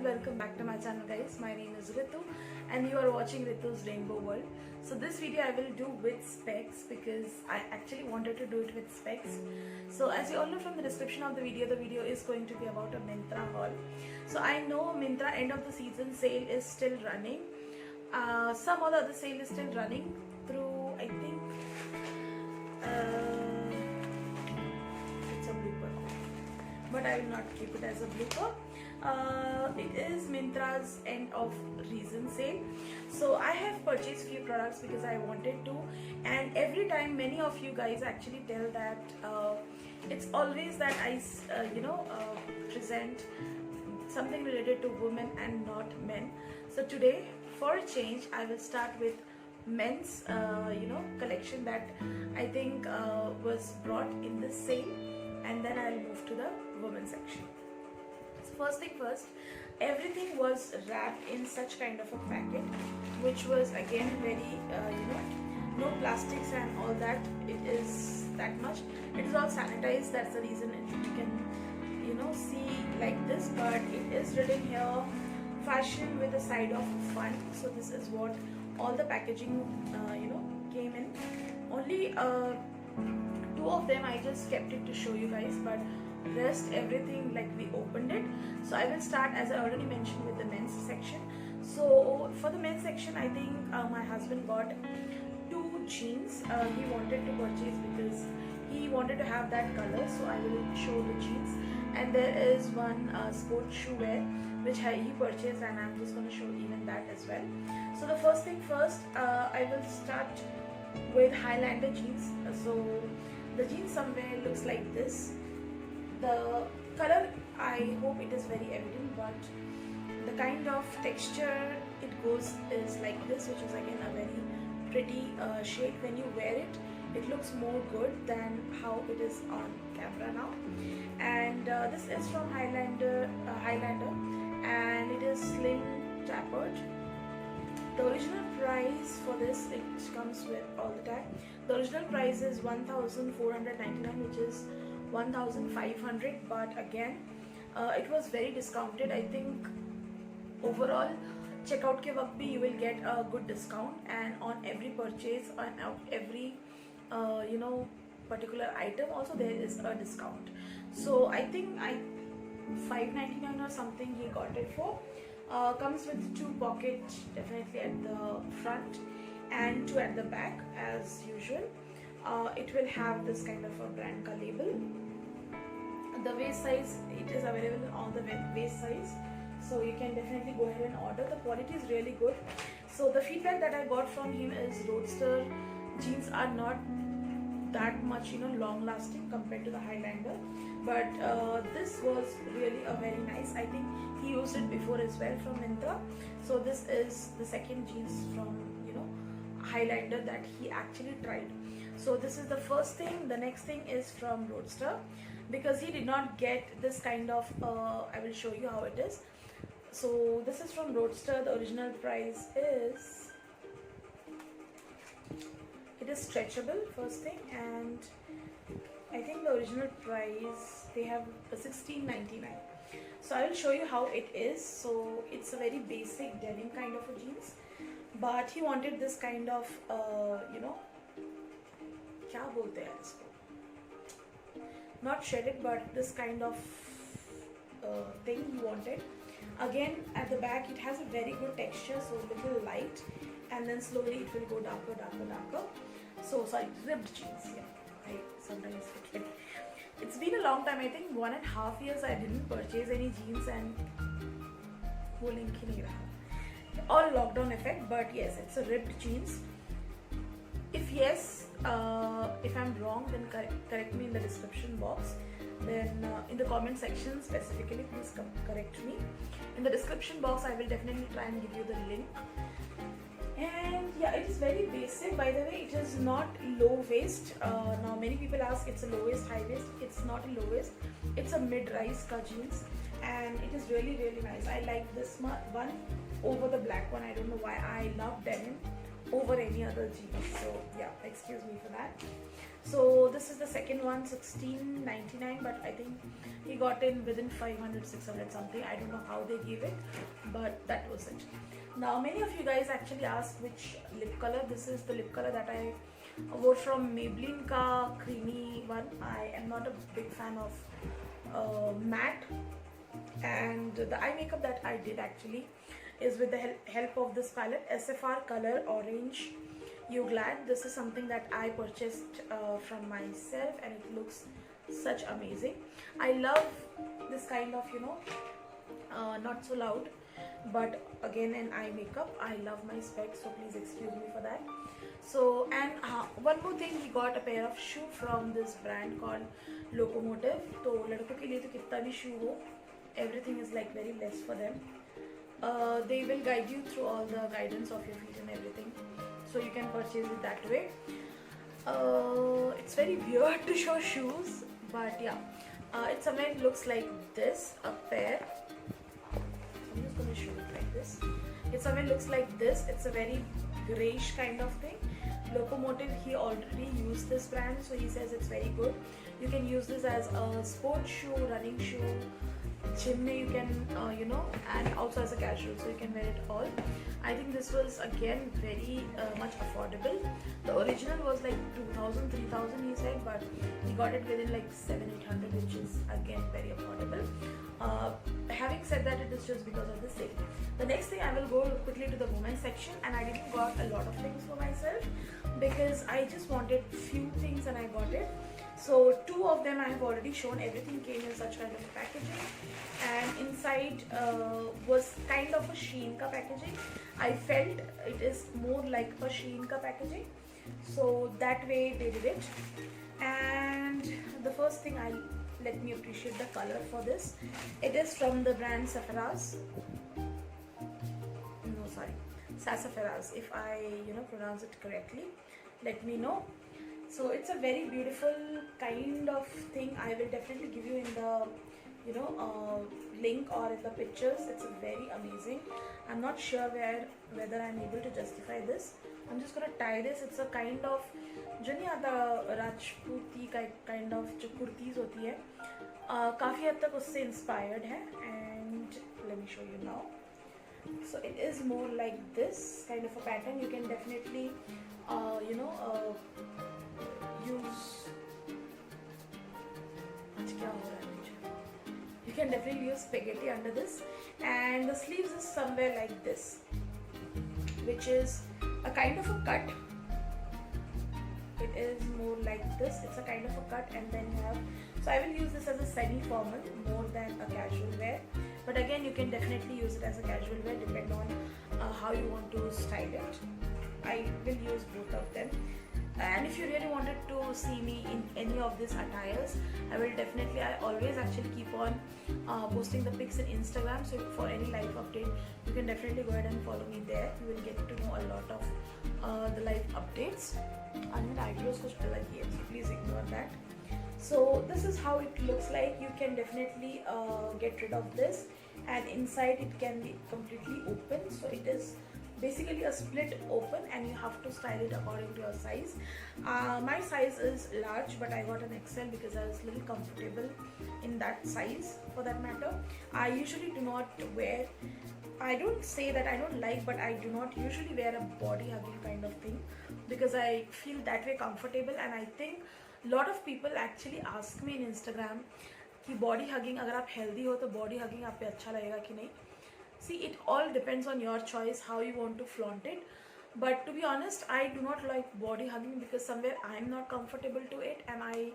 and welcome back to my channel, guys. My name is Ritu and you are watching Ritu's Rainbow World. So this video I will do with specs because I actually wanted to do it with specs. So as you all know from the description of the video is going to be about a Myntra haul. So I know Myntra end of the season sale is still running. Some other sale is still running through, I think, it's a blooper, but I will not keep it as a blooper. It is Myntra's end of season sale. So I have purchased few products because I wanted to, and every time many of you guys actually tell that it's always that I present something related to women and not men. So today, for a change, I will start with men's collection that I think was brought in the sale, and then I'll move to the women's section. So first thing first, everything was wrapped in such kind of a packet, which was again very no plastics and all that. It is that much. It is all sanitized. That's the reason you can see like this, but it is written here fashion with a side of fun. So this is what all the packaging came in. Only two of them I just kept it to show you guys, but rest everything like we opened it. So I will start, as I already mentioned, with the men's section. So for the men's section, I think my husband got two jeans. He wanted to purchase because he wanted to have that color, so I will show the jeans. And there is one sports shoe wear which he purchased, and I'm just going to show even that as well. So the first thing first, I will start with Highlander jeans. So the jeans somewhere looks like this. The color, I hope it is very evident, but the kind of texture it goes is like this, which is again a very pretty shade. When you wear it, it looks more good than how it is on camera now. And this is from Highlander, and it is slim tapered. The original price for this, it comes with all the tag. The original price is 1,499, which is 1,500, but again it was very discounted. I think overall checkout ke waqt bhi you will get a good discount, and on every purchase, on every particular item also there is a discount. So I think $599 or something he got it for. Comes with two pockets definitely at the front and two at the back as usual. It will have this kind of a brand ka label. The waist size, it is available on the waist size, so you can definitely go ahead and order. The quality is really good. So the feedback that I got from him is Roadster jeans are not that much long lasting compared to the Highlander, but this was really a very nice. I think he used it before as well from Myntra. So this is the second jeans from Highlander that he actually tried. So this is the first thing. The next thing is from Roadster, because he did not get this kind of I will show you how it is. So this is from Roadster. The original price is, it is stretchable, first thing, and I think the original price they have $16.99. So I will show you how it is. So it's a very basic denim kind of a jeans, but he wanted this kind of क्या बोलते हैं इसको, not shredded, but this kind of thing he wanted. Again at the back it has a very good texture, so little light, and then slowly it will go darker. So sorry, ripped jeans. Yeah, I sometimes forget. It's been a long time. I think 1.5 years I didn't purchase any jeans, and वो link ही नहीं रहा. All lockdown effect, but yes, it's a ripped jeans. If yes, if I'm wrong, then correct me in the description box. Then in the comment section specifically, please correct me. In the description box, I will definitely try and give you the link. And yeah, it is very basic. By the way, it is not low waist. Now many people ask it's a low waist, high waist. It's not a low waist. It's a mid-rise ka jeans, and it is really nice. I like this one over the black one. I don't know why. I love denim over any other jeans. So yeah, excuse me for that. So this is the second one, 16.99, but I think he got in within 500, 600 something. I don't know how they gave it, but that was it. Now many of you guys actually asked which lip color. This is the lip color that I wore from Maybelline ka creamy one. I am not a big fan of matte, and the eye makeup that I did actually is with the help of this palette, SFR Color Orange You Glad. This is something that I purchased from myself, and it looks such amazing. I love this kind of, you know, not so loud, but again an eye makeup. I love my specs, so please excuse me for that. So, and one more thing, he got a pair of shoe from this brand called Locomotive. तो लड़कों के लिए तो कितना भी shoe हो, everything is like very less for them. They will guide you through all the guidance of your feet and everything, so you can purchase it that way. It's very weird to show shoes, but yeah, it somewhere looks like this, a pair. I'm just gonna show it like this. It somewhere looks like this. It's a very grayish kind of thing. Locomotive, he already used this brand, so he says it's very good. You can use this as a sports shoe, running shoe, gym you can, you know, and also as a casual, so you can wear it all. I think this was again very much affordable. The original was like 2000, 3000 he said, but he got it within like 700-800, which is again very affordable. Having said that, it is just because of the sale. The next thing, I will go quickly to the women's section, and I didn't got a lot of things for myself because I just wanted few things and I got it. So two of them I have already shown. Everything came in such kind of packaging, and inside was kind of a Shein ka packaging. I felt it is more like a Shein ka packaging, so that way they did it. And the first thing, let me appreciate the color for this. It is from the brand Safaraz. No, sorry, Sassafras. If I, you know, pronounce it correctly, let me know. So it's a very beautiful kind of thing. I will definitely give you in the, you know, link or in the pictures. It's very amazing. I'm not sure whether I'm able to justify this. I'm just gonna tie this. It's a kind of, जो नहीं आता राजपूती kind of जो कुर्तीज होती है, काफ़ी हद तक उससे inspired है. And let me show you now. So it is more like this kind of a pattern. You can definitely, you know, use. You can definitely use spaghetti under this, and the sleeves is somewhere like this, which is a kind of a cut. It is more like this. It's a kind of a cut, and then you have. So I will use this as a semi-formal more than a casual wear. But again, you can definitely use it as a casual wear, depend on how you want to style it. I will use both of them. And if you really wanted to see me in any of these attires, I always actually keep on posting the pics in Instagram. So for any live update, you can definitely go ahead and follow me there. You will get to know a lot of the live updates. And eyebrows kuch alag hi hai, so please ignore that. So this is how it looks like. You can definitely get rid of this, and inside it can be completely open. So it is basically a split open, and you have to style it according to your size. My size is large, but I got an XL because I was a little comfortable in that size for that matter. I usually do not wear, I don't say that I don't like, but I do not usually wear a body hugging kind of thing because I feel that way comfortable. And I think a lot of people actually ask me in Instagram कि body hugging अगर आप healthy हो तो body hugging आप पे अच्छा लगेगा कि नहीं. See, it all depends on your choice, how you want to flaunt it. But to be honest, I do not like body hugging because somewhere I am not comfortable to it, and I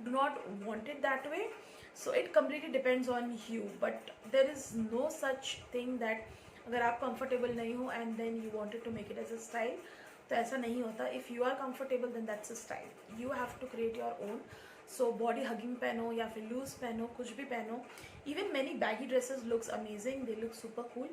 do not want it that way. So it completely depends on you. But there is no such thing that अगर आप comfortable नहीं हो and then you wanted to make it as a style, तो ऐसा नहीं होता. If you are comfortable, then that's a style. You have to create your own. So body hugging पहनो या फिर loose पहनो, कुछ भी पहनो. Even many baggy dresses looks amazing. They look super cool.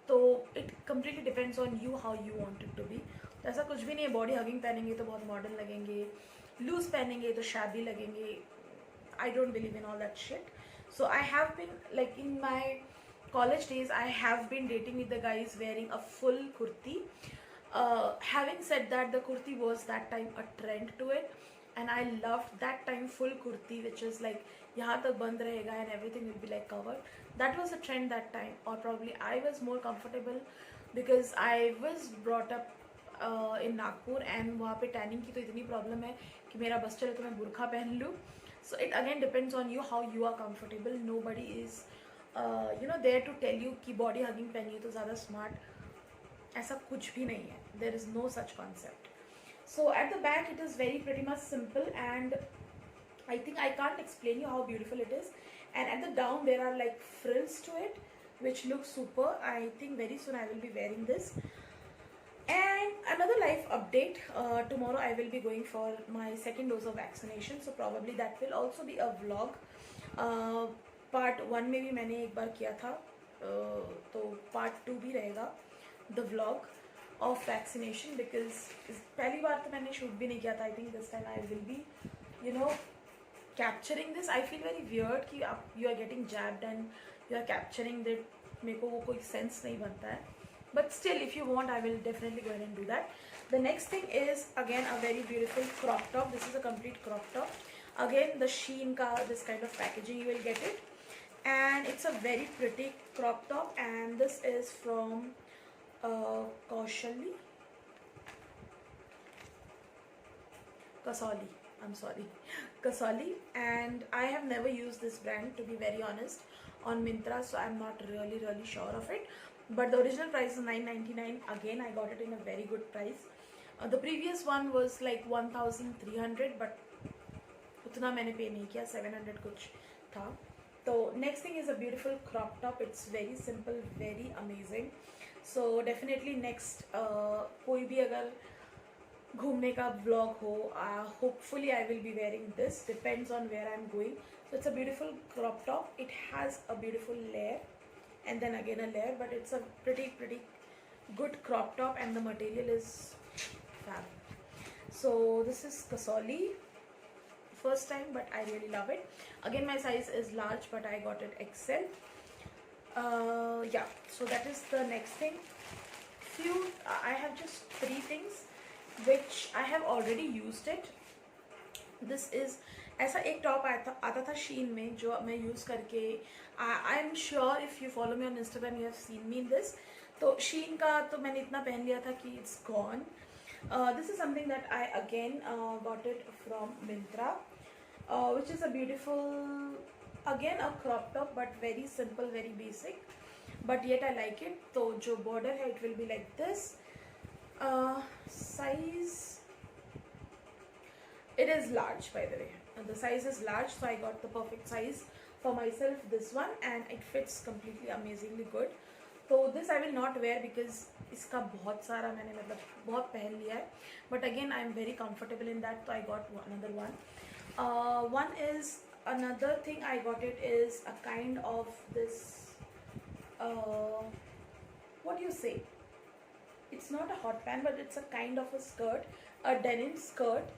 तो it completely depends on you how you want it to be. तो ऐसा कुछ भी नहीं है. Body hugging पहनेंगे तो बहुत modern लगेंगे. Loose पहनेंगे तो shabby लगेंगे. I don't believe in all that shit. So I have been, like in my college days, I have been dating with the guys wearing a full kurti. Having said that, the kurti was that time a trend to it, and I loved that time full kurti, which is like yahan tak band rahega and everything will be like covered. That was a trend that time, or probably I was more comfortable because I was brought up in Nagpur, and वहाँ पे tanning की तो इतनी problem है कि मेरा बस चले तो मैं बुरखा पहन लूँ. So it again depends on you how you are comfortable. Nobody is there to tell you कि body hugging पहनिए तो ज़्यादा smart. ऐसा कुछ भी नहीं है. There is no such concept. So at the back it is very pretty much simple, and I think I can't explain you how beautiful it is. And at the down there are like frills to it, which looks super. I think very soon I will be wearing this. And another life update, tomorrow I will be going for my second dose of vaccination, so probably that will also be a vlog. Part 1 में भी मैंने एक बार किया था, तो part 2 भी रहेगा, the vlog of vaccination, because पहली बार तो मैंने shoot भी नहीं किया था. I think this time I will be capturing this. I feel very weird कि आप you are getting jabbed and you are capturing that. मेरे को वो कोई sense नहीं बनता है. But still, if you want, I will definitely go ahead and do that. The next thing is again a very beautiful crop top. This is a complete crop top. Again, the Shein ka this kind of packaging you will get it, and it's a very pretty crop top. And this is from Kaushalli, Kasoli. I'm sorry, Kasoli. And I have never used this brand, to be very honest, on Myntra, so I'm not really sure of it. But the original price is $9.99. Again, I got it in a very good price. The previous one was like 1,300, but उतना मैंने पे नहीं किया, 700 कुछ था. So next thing is a beautiful crop top. It's very simple, very amazing. So definitely next कोई भी अगर घूमने का vlog हो, hopefully I will be wearing this. Depends on where I'm going. So it's a beautiful crop top. It has a beautiful layer, and then again a layer, but it's a pretty good crop top, and the material is fab. So this is Kasoli, first time, but I really love it. Again, my size is large, but I got it XL. Yeah, so that is the next thing. I have just 3 things which I have already used it. This is ऐसा एक top आता था शीन में जो मैं use करके, I am sure if you follow me on Instagram you have seen me in this. तो शीन का तो मैंने इतना पहन लिया था कि it's gone. This is something that I again got it from Myntra, which is a beautiful again a crop top, but very simple, very basic, but yet I like it. तो जो बॉर्डर है it will be like this. Size it is large, by the way. The size is large, so I got the perfect size for myself, this one, and it fits completely amazingly good. So this I will not wear because इसका बहुत सारा मैंने मतलब बहुत पहन लिया है, but again I am very comfortable in that, so I got another one. One is another thing I got it is a kind of this what do you say, it's not a hot pant, but it's a kind of a skirt, a denim skirt,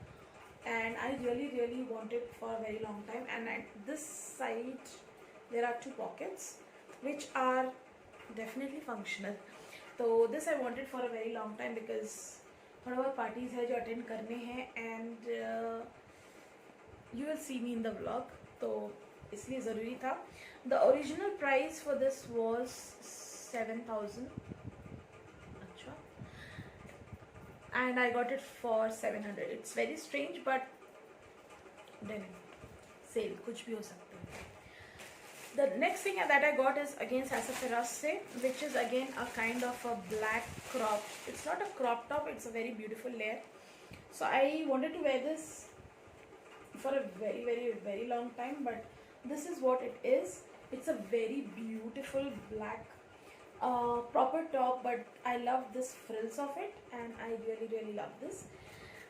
and I really want it for a very long time. And at this side there are 2 pockets which are definitely functional. So this I wanted for a very long time because थोड़ा बहुत parties है जो attend करने हैं, and you will see me in the vlog, तो इसलिए ज़रूरी था. The original price for this was 7,000, and I got it for 700. It's very strange, but then sale कुछ भी हो सकता है. The next thing that I got is again Sassafras se, which is again a kind of a black crop. It's not a crop top, it's a very beautiful layer. So I wanted to wear this for a very long time, but this is what it is. It's a very beautiful black proper top, but I love this frills of it, and I really love this.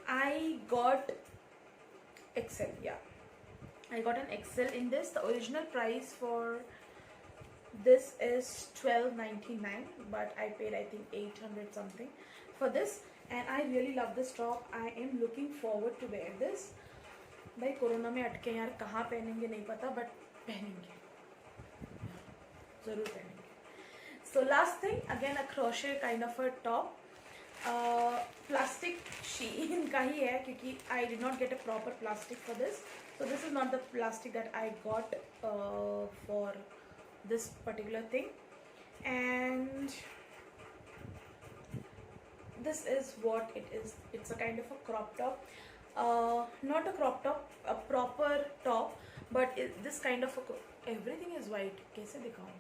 I got XL, yeah, I got an XL in this. The original price for this is $12.99, but I paid I think 800 something for this, and I really love this top. I am looking forward to wear this. भाई corona में अटके यार, कहाँ पहनेंगे नहीं पता, but पहनेंगे, ज़रूर पहनेंगे. So last thing, again a crochet kind of a top. Plastic sheet का ही है क्योंकि I did not get a proper plastic for this. So this is not the plastic that I got for this particular thing. And this is what it is. It's a kind of a crop top. Not a crop top, a proper top, but this kind of a, everything is white. कैसे दिखाऊं?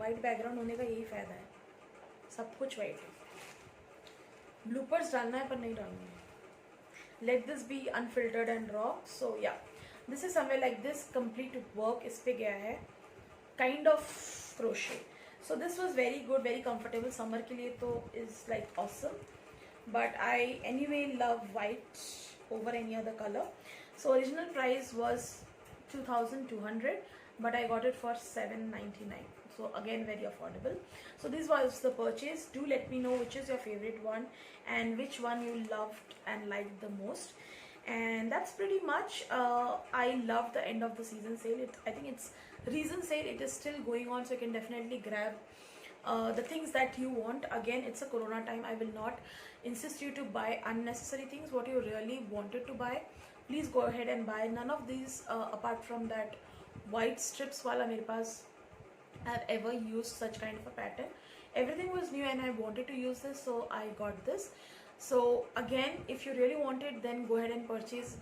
White background होने का यही फायदा है, सब कुछ white है. Bloopers डालना है पर नहीं डालना है. Let this be unfiltered and raw. So yeah, this is somewhere like this. Complete work इस पे गया है, kind of crochet. So this was very good, very comfortable. Summer के लिए तो is like awesome. But I anyway love white over any other color. So original price was 2,200, but I got it for 799. So again very affordable. So this was the purchase. Do let me know which is your favorite one and which one you loved and liked the most. And that's pretty much. I love the end of the season sale. I think it's reason sale. It is still going on, so you can definitely grab the things that you want. Again, it's a corona time. I will not insist you to buy unnecessary things. What you really wanted to buy, please go ahead and buy. None of these apart from that white strips wala mere paas I've ever used such kind of a pattern. Everything was new and I wanted to use this, so I got this. So again, if you really want it, then go ahead and purchase.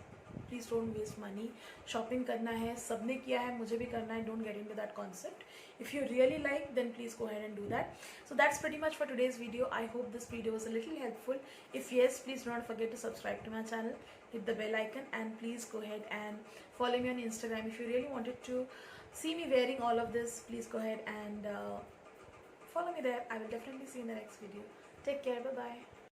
Please don't waste money. Shopping करना है, सबने किया है, मुझे भी करना है. Don't get into that concept. If you really like, then please go ahead and do that. So that's pretty much for today's video. I hope this video was a little helpful. If yes, please do not forget to subscribe to my channel, hit the bell icon, and please go ahead and follow me on Instagram. If you really wanted to see me wearing all of this, please go ahead and follow me there. I will definitely see you in the next video. Take care. Bye bye.